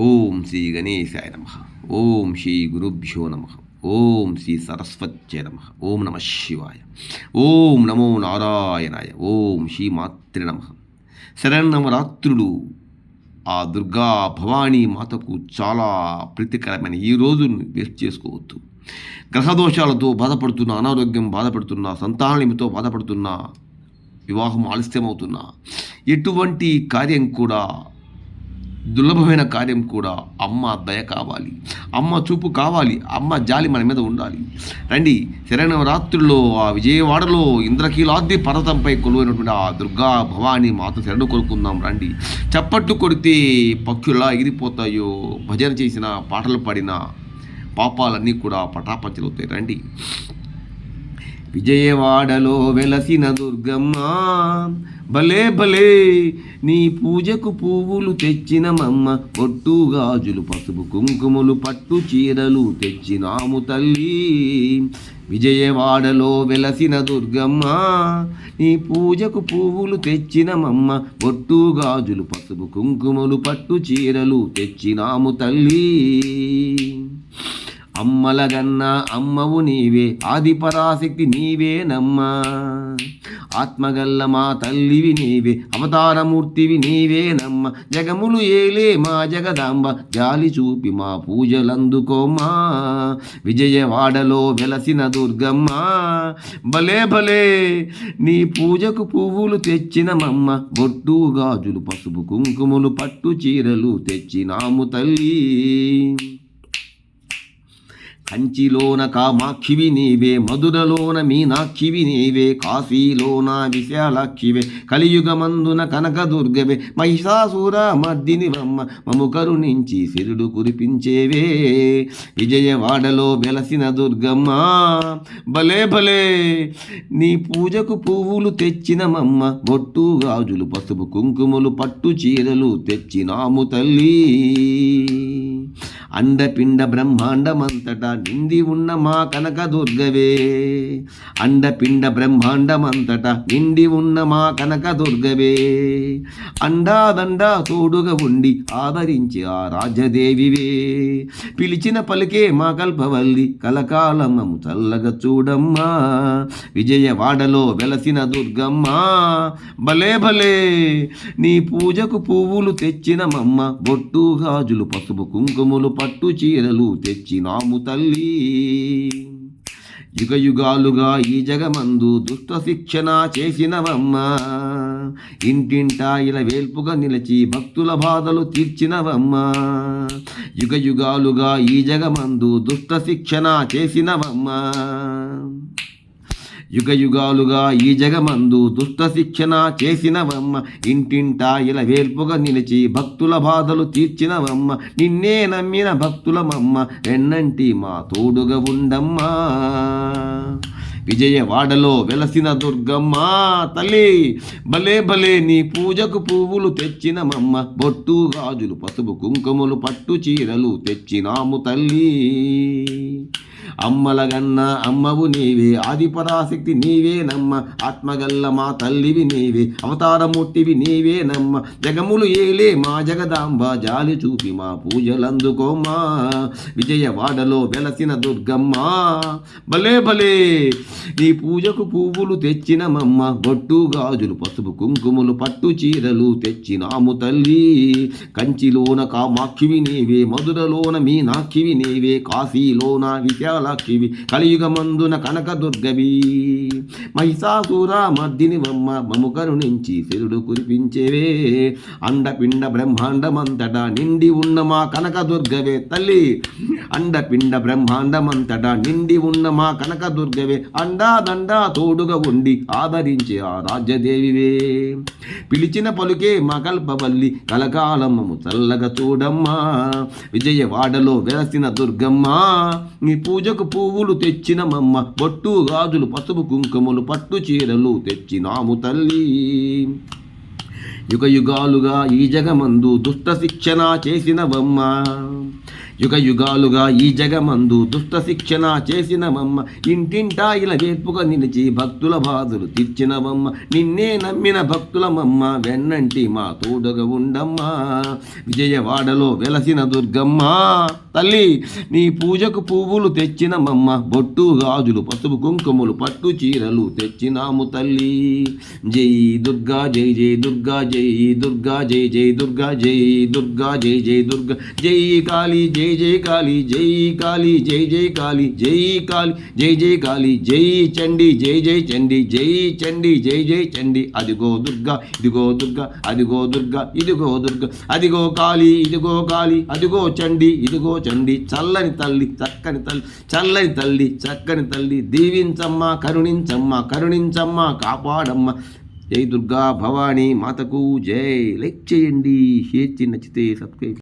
ఓం శ్రీ గణేశాయ నమ. ఓం శ్రీ గురుభ్యో నమ. ఓం శ్రీ సరస్వత్యై నమ. ఓం నమ శివాయ. ఓం నమో నారాయణాయ. ఓం శ్రీ మాత్రే నమ. శరన్నవరాత్రులు ఆ దుర్గా భవానీ మాతకు చాలా ప్రీతికరమైన ఈ రోజును వేస్ట్ చేసుకోవద్దు. గ్రహదోషాలతో బాధపడుతున్న, అనారోగ్యం బాధపడుతున్న, సంతాననిమితో బాధపడుతున్న, వివాహం ఆలస్యమవుతున్న ఎటువంటి కార్యం కూడా, దుర్లభమైన కార్యం కూడా అమ్మ దయ కావాలి, అమ్మ చూపు కావాలి, అమ్మ జాలి మన మీద ఉండాలి. రండి, శరణవరాత్రుల్లో ఆ విజయవాడలో ఇంద్రకీలాద్రి పర్వతంపై కొలువైనటువంటి ఆ దుర్గా భవానీ మాత శరణు కొలుకుందాం. రండి, చప్పట్లు కొడితే పక్షులా ఎగిరిపోతాయో, భజన చేసిన, పాటలు పాడిన పాపాలన్నీ కూడా పటాపంచలవుతాయి. రండి, విజయవాడలో వెలసిన దుర్గమ్మ భలే భలే, నీ పూజకు పువ్వులు తెచ్చినమమ్మ, పొట్టు గాజులు పసుపు కుంకుమలు పట్టు చీరలు తెచ్చినాము తల్లి. విజయవాడలో వెలసిన దుర్గమ్మ, నీ పూజకు పువ్వులు తెచ్చినమమ్మ, పొట్టు గాజులు పసుపు కుంకుమలు పట్టు చీరలు తెచ్చినాము తల్లి. అమ్మలగన్న అమ్మవు నీవే, ఆదిపరాశక్తి నీవేనమ్మా, ఆత్మగల్ల మా తల్లివి నీవే, అవతారమూర్తివి నీవేనమ్మ, జగములు ఏలే మా జగదాంబ, జాలి చూపి మా పూజలందుకోమ్మా. విజయవాడలో వెలసిన దుర్గమ్మ భలే భలే, నీ పూజకు పువ్వులు తెచ్చినమమ్మ, బొట్టు గాజులు పసుపు కుంకుమలు పట్టు చీరలు తెచ్చినాము తల్లి. కంచిలోన కామాక్షివి నీవే, మధురలోన మీనాక్షివి నీవే, కాశీలోన విశాలాక్షివే, కలియుగమందున కనకదుర్గవే, మహిషాసుర మర్దినివమ్మ, మము కరుణించి సిరుడు కురిపించేవే. విజయవాడలో వెలసిన దుర్గమ్మ భలే భలే, నీ పూజకు పువ్వులు తెచ్చినమమ్మ, బొట్టు గాజులు పసుపు కుంకుమలు పట్టు చీరలు తెచ్చినాము తల్లి. అండపిండ బ్రహ్మాండమంతటా నిండి ఉన్న మా కనకదుర్గవే, అండపిండ బ్రహ్మాండమంతటా నిండి ఉన్న మా కనకదుర్గవే, అండాదండా తోడుగా ఉండి ఆదరించి ఆ రాజదేవివే, పిలిచిన పలికే మా కల్పవల్లి, కలకాలమము చల్లగా చూడమ్మా. విజయవాడలో వెలసిన దుర్గమ్మ భలే భలే, నీ పూజకు పువ్వులు తెచ్చినమమ్మ, బొట్టు గాజులు పసుపు కుంకుమలు పట్టు చీరలు తెచ్చినాము తల్లి. యుగ యుగాలుగా ఈ జగమందు దుష్ట శిక్షణ చేసినవమ్మ, ఇంటింటా ఇలా వేల్పుగా నిలిచి భక్తుల బాధలు తీర్చినవమ్మ. యుగ యుగాలుగా ఈ జగమందు దుష్ట శిక్షణ చేసినవమ్మ, యుగ యుగాలుగా ఈ జగమందు దుష్ట శిక్షణ చేసినవమ్మ, ఇంటింటా ఇలా వేల్పుగా నిలిచి భక్తుల బాధలు తీర్చినవమ్మ. నిన్నే నమ్మిన భక్తులమమ్మ, ఎన్నంటి మా తోడుగా ఉండమ్మా. విజయవాడలో వెలసిన దుర్గమ్మ తల్లి భలే భలే, నీ పూజకు పువ్వులు తెచ్చినమమ్మ, బొట్టు గాజులు పసుపు కుంకుమలు పట్టు చీరలు తెచ్చినాము తల్లి. అమ్మలగన్న అమ్మవు నీవే, ఆదిపరాశక్తి నీవేనమ్మ, ఆత్మగల్ల మా తల్లివి నీవే, అవతారమూర్తివి నీవేనమ్మ, జగములు ఏలే మా జగదాంబ, జాలి చూపి మా పూజలందుకోమ్మా. విజయవాడలో వెలసిన దుర్గమ్మ భలే భలే, నీ పూజకు పువ్వులు తెచ్చినమమ్మ, బొట్టు గాజులు పసుపు కుంకుమలు పట్టు చీరలు తెచ్చినాము తల్లి. కంచిలోన కామాక్షివి నీవే, మధురలోన మీనాక్షివి నీవే, కాశీలోన విశాలాక్షివి, కలియుగమందున కనకదుర్గవి, మహిషాసుర మర్దినివమ్మ, మము కరుణించి సిరుడు కురిపించేవే. అండపిండ బ్రహ్మాండమంతటా నిండి ఉన్న మా కనకదుర్గవే తల్లి, అండపిండ బ్రహ్మాండమంతటా నిండి ఉన్న మా కనకదుర్గవే, అండాదండా తోడుగా ఉండి ఆదరించే ఆ రాజ్యదేవివే, పిలిచిన పలుకే మా కల్పవల్లి, కలకాలమము చల్లగా చూడమ్మా. విజయవాడలో వెలసిన దుర్గమ్మ, నీ పూజకు పువ్వులు తెచ్చినమమ్మ, బొట్టు గాజులు పసుపు కుంకుమలు పట్టు చీరలు తెచ్చినాము తల్లి. యుగ యుగాలుగా ఈ జగమందు దుష్ట శిక్షణ చేసినవమ్మ. యుగ యుగాలుగా ఈ జగమందు దుష్ట శిక్షణ చేసినవమ్మ. ఇంటింటా ఇలా వేపుగా నిలిచి భక్తుల బాధలు తీర్చినవమ్మ. నిన్నే నమ్మిన భక్తులమమ్మ, వెన్నంటి మా తోడుగా ఉండమ్మా. విజయవాడలో వెలసిన దుర్గమ్మ తల్లి, నీ పూజకు పువ్వులు తెచ్చినమమ్మ. బొట్టు గాజులు పసుపు కుంకుమలు పట్టు చీరలు తెచ్చినాము తల్లి. జై దుర్గా జై జై దుర్గా జై దుర్గా జై జై దుర్గా జై దుర్గా జై జై దుర్గా. జై కాళీ జై జై కాళీ జై కాళీ జై జై కాళీ జై కాళీ జై జై కాళీ జై చండి జై జై చండి జై చండి జై జై చండి. అదిగో దుర్గా ఇదిగో దుర్గా, అదిగో దుర్గా ఇదిగో దుర్గా, అదిగో కాళీ ఇదిగో కాళీ, అదిగో చండి ఇదిగో చండి. చల్లని తల్లి చక్కని తల్లి, చల్లని తల్లి చక్కని తల్లి, దీవించమ్మ కరుణించమ్మ కరుణించమ్మ కాపాడమ్మ. జై దుర్గా భవానీ మాతకు జై. లైక్ చేయండి, షేర్ చేయండి, నచ్చితే సబ్స్క్రైబ్.